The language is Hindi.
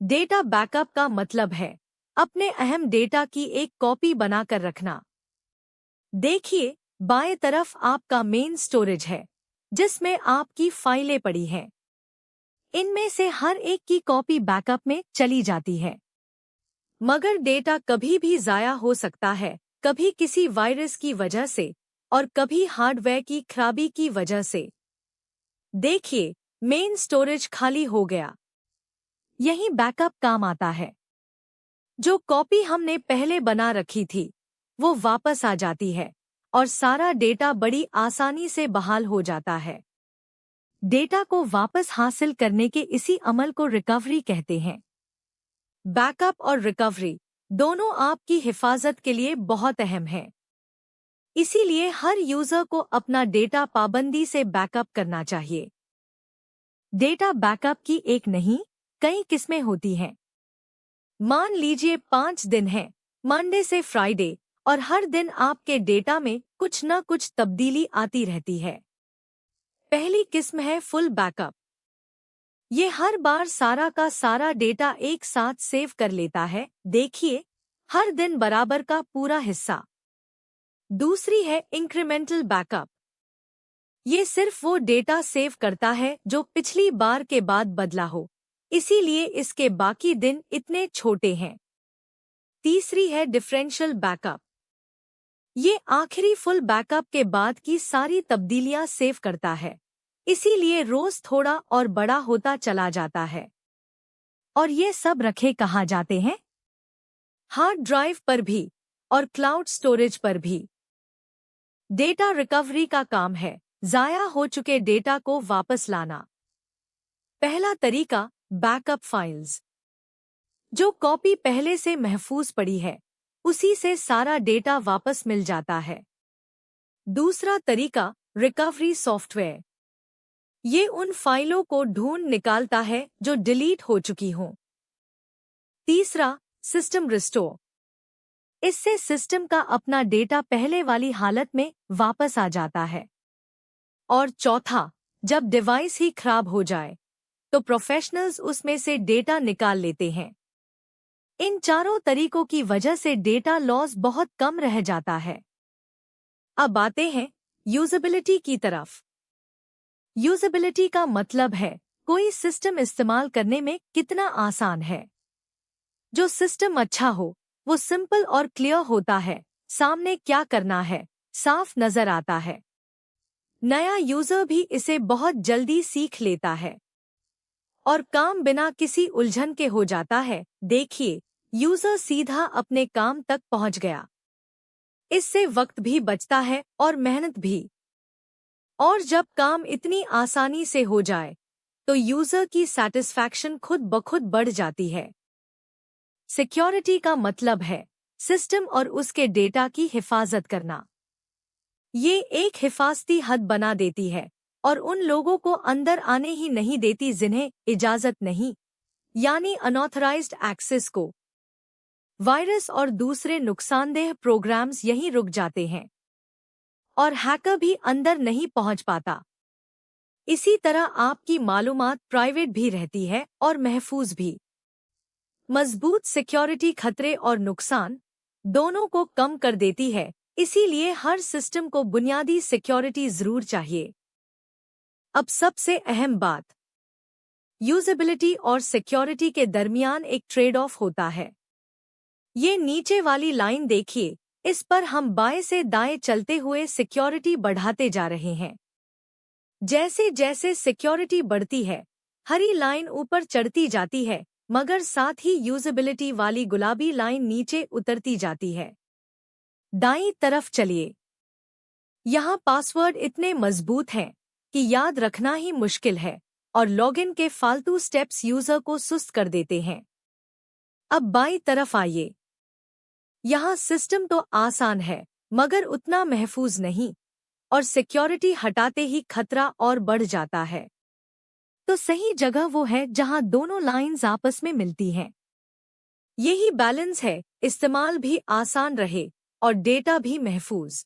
डेटा बैकअप का मतलब है अपने अहम डेटा की एक कॉपी बनाकर रखना। देखिए, बाएं तरफ आपका मेन स्टोरेज है, जिसमें आपकी फाइलें पड़ी हैं। इनमें से हर एक की कॉपी बैकअप में चली जाती है। मगर डेटा कभी भी ज़ाया हो सकता है, कभी किसी वायरस की वजह से और कभी हार्डवेयर की खराबी की वजह से। देखिए, मेन स्टोरेज खाली हो गया। यही बैकअप काम आता है। जो कॉपी हमने पहले बना रखी थी, वो वापस आ जाती है और सारा डेटा बड़ी आसानी से बहाल हो जाता है। डेटा को वापस हासिल करने के इसी अमल को रिकवरी कहते हैं। बैकअप और रिकवरी दोनों आपकी हिफाजत के लिए बहुत अहम है। इसीलिए हर यूजर को अपना डेटा पाबंदी से बैकअप करना चाहिए। डेटा बैकअप की एक नहीं, कई किस्में होती हैं। मान लीजिए 5 दिन हैं, मंडे से फ्राइडे, और हर दिन आपके डेटा में कुछ न कुछ तब्दीली आती रहती है। पहली किस्म है फुल बैकअप। ये हर बार सारा का सारा डेटा एक साथ सेव कर लेता है। देखिए, हर दिन बराबर का पूरा हिस्सा। दूसरी है इंक्रीमेंटल बैकअप। ये सिर्फ वो डेटा सेव करता है जो पिछली बार के बाद बदला हो, इसीलिए इसके बाकी दिन इतने छोटे हैं। तीसरी है डिफरेंशियल बैकअप। ये आखिरी फुल बैकअप के बाद की सारी तब्दीलियां सेव करता है, इसीलिए रोज थोड़ा और बड़ा होता चला जाता है। और ये सब रखे कहाँ जाते हैं? हार्ड ड्राइव पर भी और क्लाउड स्टोरेज पर भी। डेटा रिकवरी का काम है ज़ाया हो चुके डेटा को वापस लाना। पहला तरीका, बैकअप फाइल्स। जो कॉपी पहले से महफूज पड़ी है, उसी से सारा डेटा वापस मिल जाता है। दूसरा तरीका, रिकवरी सॉफ्टवेयर। ये उन फाइलों को ढूंढ निकालता है जो डिलीट हो चुकी हों। तीसरा, सिस्टम रिस्टोर। इससे सिस्टम का अपना डेटा पहले वाली हालत में वापस आ जाता है। और चौथा, जब डिवाइस ही खराब हो जाए, तो प्रोफेशनल्स उसमें से डेटा निकाल लेते हैं। इन चारों तरीकों की वजह से डेटा लॉस बहुत कम रह जाता है। अब आते हैं यूजेबिलिटी की तरफ। यूजेबिलिटी का मतलब है कोई सिस्टम इस्तेमाल करने में कितना आसान है। जो सिस्टम अच्छा हो, वो सिंपल और क्लियर होता है, सामने क्या करना है साफ नजर आता है। नया यूजर भी इसे बहुत जल्दी सीख लेता है और काम बिना किसी उलझन के हो जाता है। देखिए, यूजर सीधा अपने काम तक पहुंच गया। इससे वक्त भी बचता है और मेहनत भी। और जब काम इतनी आसानी से हो जाए, तो यूजर की सैटिस्फैक्शन खुद ब खुद बढ़ जाती है। सिक्योरिटी का मतलब है सिस्टम और उसके डेटा की हिफाजत करना। ये एक हिफाजती हद बना देती है और उन लोगों को अंदर आने ही नहीं देती जिन्हें इजाजत नहीं, यानी अनऑथराइज्ड एक्सेस को। वायरस और दूसरे नुकसानदेह प्रोग्राम्स यहीं रुक जाते हैं और हैकर भी अंदर नहीं पहुंच पाता। इसी तरह आपकी मालूमात प्राइवेट भी रहती है और महफूज भी। मजबूत सिक्योरिटी खतरे और नुकसान दोनों को कम कर देती है, इसीलिए हर सिस्टम को बुनियादी सिक्योरिटी जरूर चाहिए। अब सबसे अहम बात, यूजेबिलिटी और सिक्योरिटी के दरमियान एक ट्रेड ऑफ होता है। ये नीचे वाली लाइन देखिए, इस पर हम बाएं से दाएं चलते हुए सिक्योरिटी बढ़ाते जा रहे हैं। जैसे जैसे सिक्योरिटी बढ़ती है, हरी लाइन ऊपर चढ़ती जाती है, मगर साथ ही यूजेबिलिटी वाली गुलाबी लाइन नीचे उतरती जाती है। दाईं तरफ चलिए। यहाँ पासवर्ड इतने मजबूत हैं कि याद रखना ही मुश्किल है और लॉगिन के फालतू स्टेप्स यूजर को सुस्त कर देते हैं। अब बाईं तरफ आइए। यहाँ सिस्टम तो आसान है, मगर उतना महफूज नहीं, और सिक्योरिटी हटाते ही खतरा और बढ़ जाता है। तो सही जगह वो है जहाँ दोनों लाइंस आपस में मिलती हैं। यही बैलेंस है, इस्तेमाल भी आसान रहे और डेटा भी महफूज।